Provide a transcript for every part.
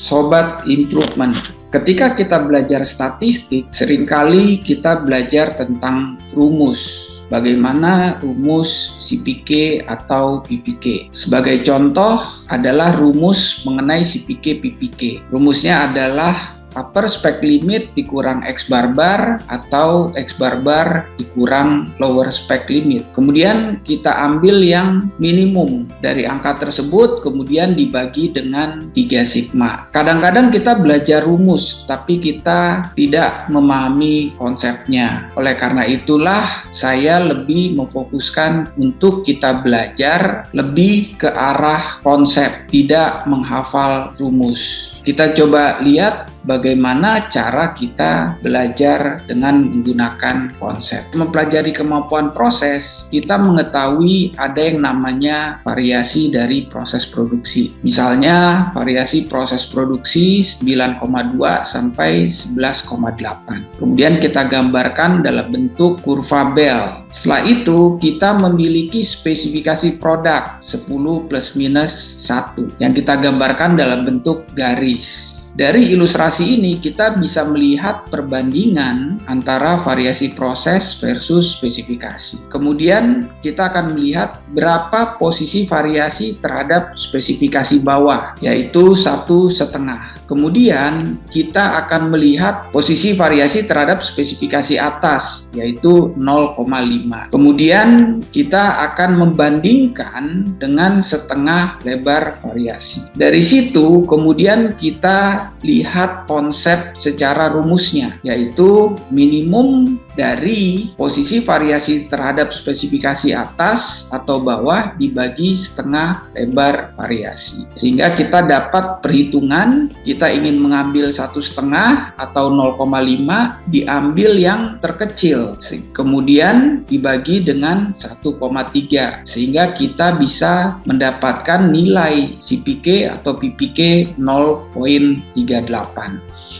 Sobat Improvement. Ketika kita belajar statistik, seringkali kita belajar tentang rumus. Bagaimana rumus CPK atau PPK. Sebagai contoh adalah rumus mengenai CPK PPK. Rumusnya adalah upper spec limit dikurang X bar bar atau X bar bar dikurang lower spec limit. Kemudian kita ambil yang minimum dari angka tersebut, kemudian dibagi dengan 3 sigma. Kadang-kadang kita belajar rumus, tapi kita tidak memahami konsepnya. Oleh karena itulah saya lebih memfokuskan untuk kita belajar lebih ke arah konsep, tidak menghafal rumus. Kita coba lihat bagaimana cara kita belajar dengan menggunakan konsep. Mempelajari kemampuan proses, kita mengetahui ada yang namanya variasi dari proses produksi. Misalnya, variasi proses produksi 9,2 sampai 11,8. Kemudian kita gambarkan dalam bentuk kurva Bell. Setelah itu, kita memiliki spesifikasi produk 10 plus minus 1 yang kita gambarkan dalam bentuk garis. Dari ilustrasi ini kita bisa melihat perbandingan antara variasi proses versus spesifikasi. Kemudian kita akan melihat berapa posisi variasi terhadap spesifikasi bawah, yaitu 1,5. Kemudian kita akan melihat posisi variasi terhadap spesifikasi atas, yaitu 0,5. Kemudian kita akan membandingkan dengan setengah lebar variasi. Dari situ kemudian kita lihat konsep secara rumusnya, yaitu minimum dari posisi variasi terhadap spesifikasi atas atau bawah dibagi setengah lebar variasi. Sehingga kita dapat perhitungan, kita ingin mengambil 1,5 atau 0,5, diambil yang terkecil. Kemudian dibagi dengan 1,3. Sehingga kita bisa mendapatkan nilai CPK atau PPK 0,38.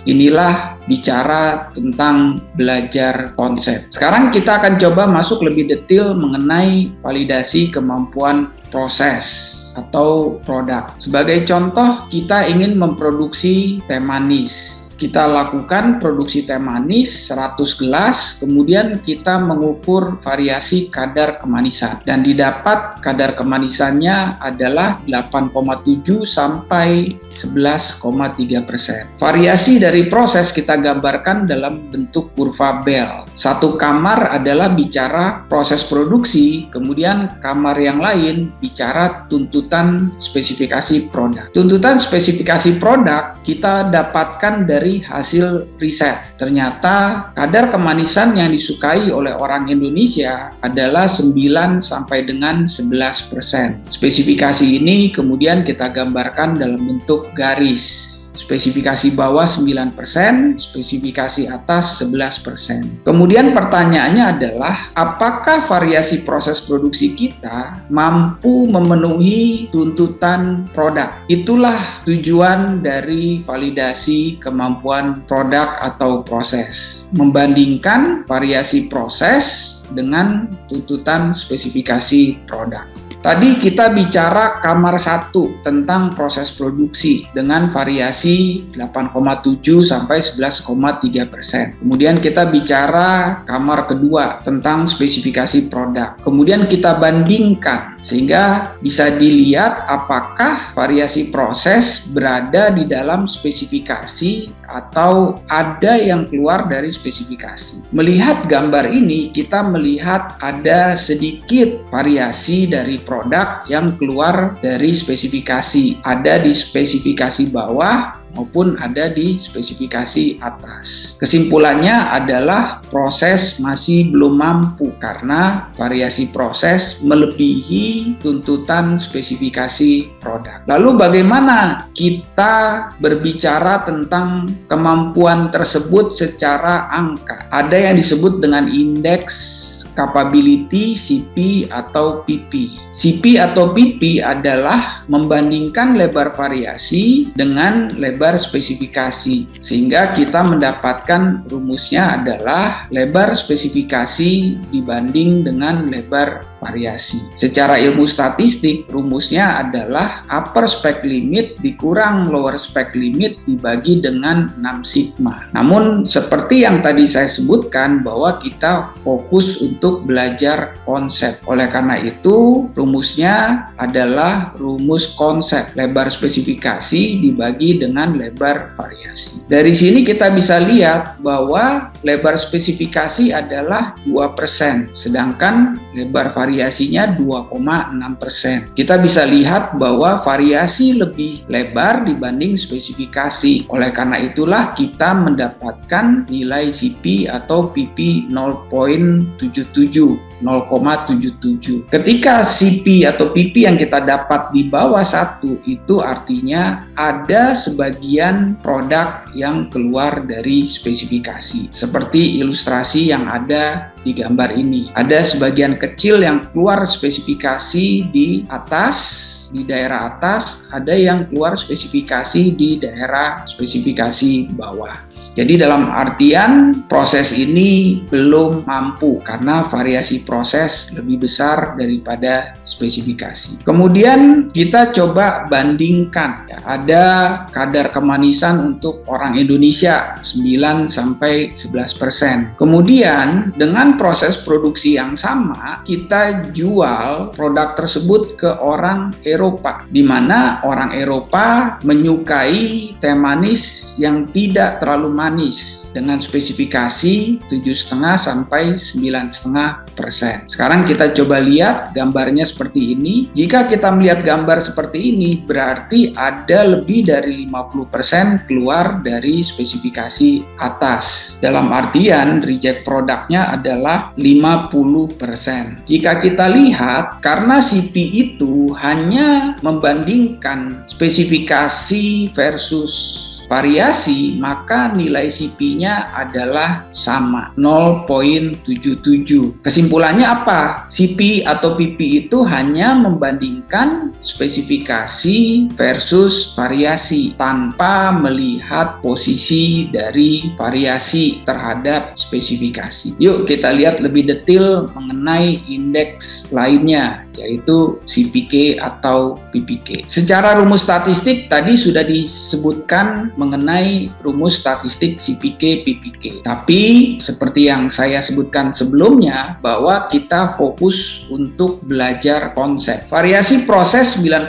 Inilah bicara tentang belajar konsep. Sekarang kita akan coba masuk lebih detail mengenai validasi kemampuan proses atau produk. Sebagai contoh, kita ingin memproduksi teh manis. Kita lakukan produksi teh manis 100 gelas, kemudian kita mengukur variasi kadar kemanisan. Dan didapat kadar kemanisannya adalah 8,7 sampai 11,3%. Variasi dari proses kita gambarkan dalam bentuk kurva Bell. Satu kamar adalah bicara proses produksi, kemudian kamar yang lain bicara tuntutan spesifikasi produk. Tuntutan spesifikasi produk kita dapatkan dari hasil riset. Ternyata kadar kemanisan yang disukai oleh orang Indonesia adalah 9 sampai dengan 11%. Spesifikasi ini kemudian kita gambarkan dalam bentuk garis. Spesifikasi bawah 9%, spesifikasi atas 11%. Kemudian pertanyaannya adalah, apakah variasi proses produksi kita mampu memenuhi tuntutan produk? Itulah tujuan dari validasi kemampuan produk atau proses. Membandingkan variasi proses dengan tuntutan spesifikasi produk. Tadi kita bicara kamar 1 tentang proses produksi dengan variasi 8,7 sampai 11,3%. Kemudian kita bicara kamar kedua tentang spesifikasi produk. Kemudian kita bandingkan sehingga bisa dilihat apakah variasi proses berada di dalam spesifikasi atau ada yang keluar dari spesifikasi. Melihat gambar ini, kita melihat ada sedikit variasi dari produk yang keluar dari spesifikasi. Ada di spesifikasi bawah maupun ada di spesifikasi atas. Kesimpulannya adalah proses masih belum mampu karena variasi proses melebihi tuntutan spesifikasi produk. Lalu bagaimana kita berbicara tentang kemampuan tersebut secara angka? Ada yang disebut dengan indeks capability CP atau PP. CP atau PP adalah membandingkan lebar variasi dengan lebar spesifikasi, sehingga kita mendapatkan rumusnya adalah lebar spesifikasi dibanding dengan lebar variasi. Secara ilmu statistik, rumusnya adalah upper spec limit dikurang lower spec limit dibagi dengan 6 sigma. Namun seperti yang tadi saya sebutkan bahwa kita fokus untuk belajar konsep. Oleh karena itu, rumusnya adalah rumus konsep. Lebar spesifikasi dibagi dengan lebar variasi. Dari sini kita bisa lihat bahwa lebar spesifikasi adalah 2%, sedangkan lebar variasinya 2,6%. Kita bisa lihat bahwa variasi lebih lebar dibanding spesifikasi. Oleh karena itulah kita mendapatkan nilai CP atau PP 0,77. Ketika CP atau PP yang kita dapat di bawah 1, itu artinya ada sebagian produk yang keluar dari spesifikasi. Seperti ilustrasi yang ada di gambar ini. Ada sebagian kecil yang keluar spesifikasi di atas, di daerah atas, ada yang keluar spesifikasi di daerah spesifikasi bawah. Jadi dalam artian proses ini belum mampu karena variasi proses lebih besar daripada spesifikasi. Kemudian kita coba bandingkan, ya, ada kadar kemanisan untuk orang Indonesia 9-11%. Kemudian dengan proses produksi yang sama, kita jual produk tersebut ke orang Eropa, di mana orang Eropa menyukai teh manis yang tidak terlalu manis dengan spesifikasi 7,5-9,5%. Sekarang kita coba lihat gambarnya seperti ini. Jika kita melihat gambar seperti ini, berarti ada lebih dari 50% keluar dari spesifikasi atas. Dalam artian reject produknya adalah 50%. Jika kita lihat, karena CP itu hanya membandingkan spesifikasi versus variasi, maka nilai CP-nya adalah sama, 0,77. Kesimpulannya apa? CP atau PP itu hanya membandingkan spesifikasi versus variasi tanpa melihat posisi dari variasi terhadap spesifikasi. Yuk kita lihat lebih detail mengenai indeks lainnya, yaitu CPK atau PPK. Secara rumus statistik tadi sudah disebutkan mengenai rumus statistik CPK PPK. Tapi seperti yang saya sebutkan sebelumnya, bahwa kita fokus untuk belajar konsep. Variasi proses 9,2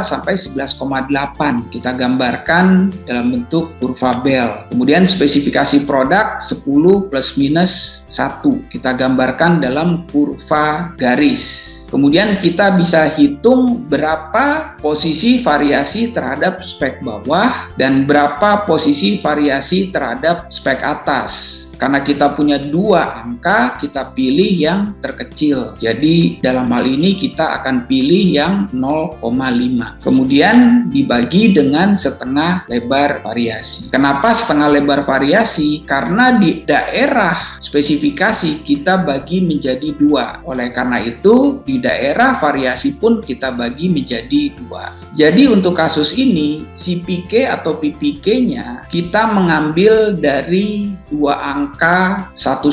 sampai 11,8 kita gambarkan dalam bentuk kurva Bell. Kemudian spesifikasi produk 10 plus minus 1 kita gambarkan dalam kurva garis. Kemudian kita bisa hitung berapa posisi variasi terhadap spek bawah dan berapa posisi variasi terhadap spek atas. Karena kita punya dua angka, kita pilih yang terkecil. Jadi dalam hal ini kita akan pilih yang 0,5. Kemudian dibagi dengan setengah lebar variasi. Kenapa setengah lebar variasi? Karena di daerah spesifikasi kita bagi menjadi 2. Oleh karena itu di daerah variasi pun kita bagi menjadi 2. Jadi untuk kasus ini CPK atau PPK-nya kita mengambil dari dua angka 1,5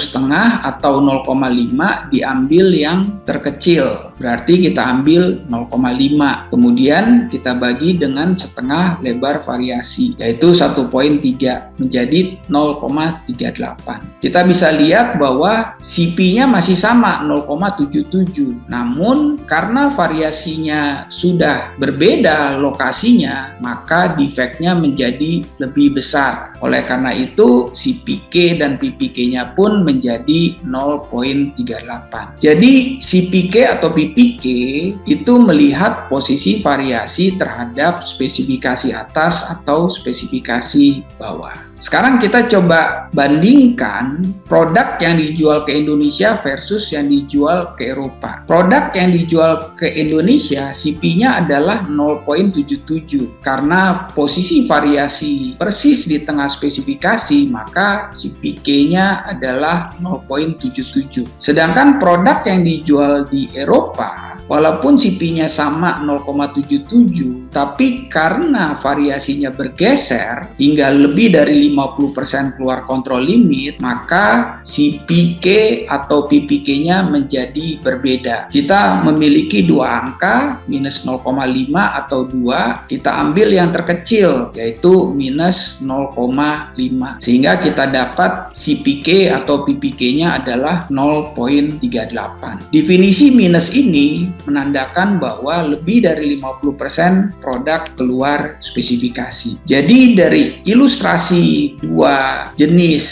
atau 0,5 diambil yang terkecil, berarti kita ambil 0,5, kemudian kita bagi dengan setengah lebar variasi, yaitu 1,3 menjadi 0,38. Kita bisa lihat bahwa CP-nya masih sama 0,77, namun karena variasinya sudah berbeda lokasinya, maka defeknya menjadi lebih besar. Oleh karena itu CPK dan PPK-nya pun menjadi 0,38. Jadi CPK atau PPK itu melihat posisi variasi terhadap spesifikasi atas atau spesifikasi bawah. Sekarang kita coba bandingkan produk yang dijual ke Indonesia versus yang dijual ke Eropa. Produk yang dijual ke Indonesia CP-nya adalah 0,77. Karena posisi variasi persis di tengah spesifikasi, maka CPK-nya adalah 0,77. Sedangkan produk yang dijual di Eropa walaupun CP-nya sama 0,77, tapi karena variasinya bergeser hingga lebih dari 50% keluar kontrol limit, maka CPK atau PPK-nya menjadi berbeda. Kita memiliki dua angka, minus 0,5 atau 2, kita ambil yang terkecil, yaitu minus 0,5. Sehingga kita dapat CPK atau PPK-nya adalah 0,38. Definisi minus ini menandakan bahwa lebih dari 50% produk keluar spesifikasi. Jadi dari ilustrasi dua jenis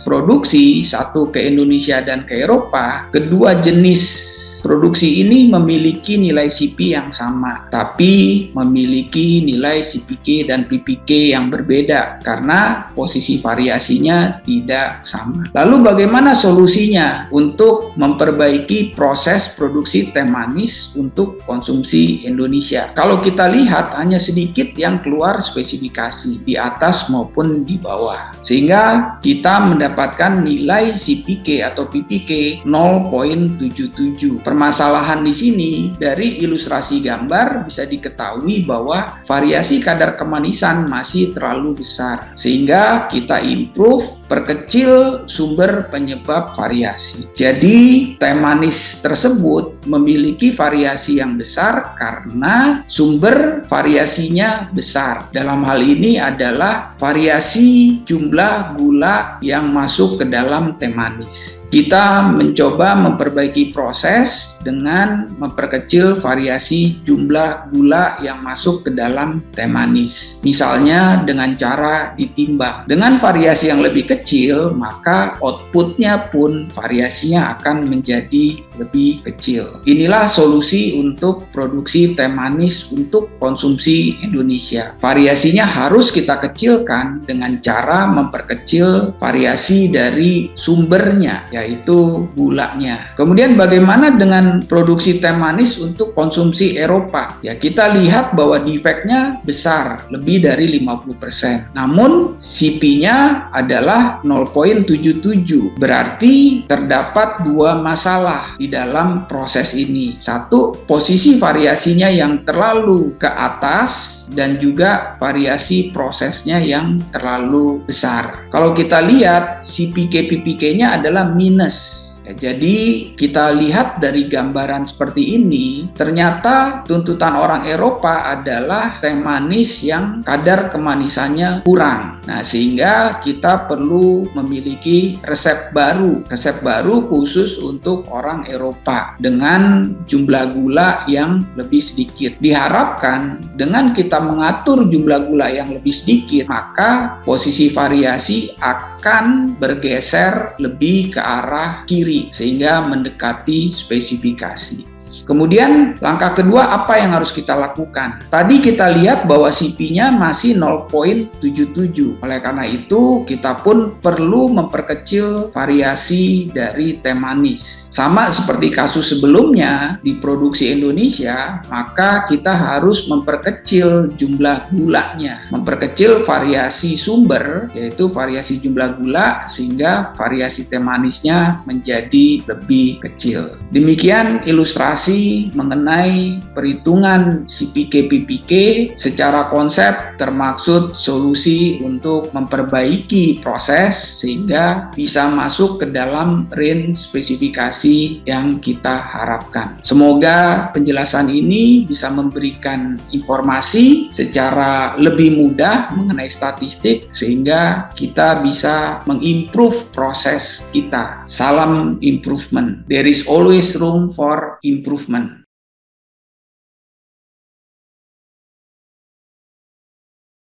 produksi, satu ke Indonesia dan ke Eropa, kedua jenis produksi ini memiliki nilai CP yang sama, tapi memiliki nilai CPK dan PPK yang berbeda karena posisi variasinya tidak sama. Lalu bagaimana solusinya untuk memperbaiki proses produksi teh manis untuk konsumsi Indonesia? Kalau kita lihat hanya sedikit yang keluar spesifikasi di atas maupun di bawah, sehingga kita mendapatkan nilai CPK atau PPK 0,77. Permasalahan di sini dari ilustrasi gambar bisa diketahui bahwa variasi kadar kemanisan masih terlalu besar, sehingga kita improve, perkecil sumber penyebab variasi. Jadi teh manis tersebut memiliki variasi yang besar karena sumber variasinya besar. Dalam hal ini adalah variasi jumlah gula yang masuk ke dalam teh manis. Kita mencoba memperbaiki proses dengan memperkecil variasi jumlah gula yang masuk ke dalam teh manis. Misalnya dengan cara ditimbang. Dengan variasi yang lebih kecil, maka outputnya pun variasinya akan menjadi lebih kecil. Inilah solusi untuk produksi teh manis untuk konsumsi Indonesia. Variasinya harus kita kecilkan dengan cara memperkecil variasi dari sumbernya, yaitu gulanya. Kemudian bagaimana dengan produksi teh manis untuk konsumsi Eropa? Ya, kita lihat bahwa defeknya besar, lebih dari 50%. Namun CP-nya adalah 0,77. Berarti terdapat dua masalah di dalam proses ini. Satu, posisi variasinya yang terlalu ke atas dan juga variasi prosesnya yang terlalu besar. Kalau kita lihat CPK-PPK-nya adalah minus. Jadi kita lihat dari gambaran seperti ini, ternyata tuntutan orang Eropa adalah teh manis yang kadar kemanisannya kurang. Nah, sehingga kita perlu memiliki resep baru khusus untuk orang Eropa dengan jumlah gula yang lebih sedikit. Diharapkan dengan kita mengatur jumlah gula yang lebih sedikit, maka posisi variasi akan bergeser lebih ke arah kiri sehingga mendekati spesifikasi. Kemudian langkah kedua, apa yang harus kita lakukan? Tadi kita lihat bahwa CP-nya masih 0,77. Oleh karena itu, kita pun perlu memperkecil variasi dari teh manis. Sama seperti kasus sebelumnya di produksi Indonesia, maka kita harus memperkecil jumlah gulanya, memperkecil variasi sumber, yaitu variasi jumlah gula, sehingga variasi teh manisnya menjadi lebih kecil. Demikian ilustrasi mengenai perhitungan CPK-PPK secara konsep, termaksud solusi untuk memperbaiki proses sehingga bisa masuk ke dalam range spesifikasi yang kita harapkan. Semoga penjelasan ini bisa memberikan informasi secara lebih mudah mengenai statistik sehingga kita bisa mengimprove proses kita. Salam improvement. There is always room for improvement.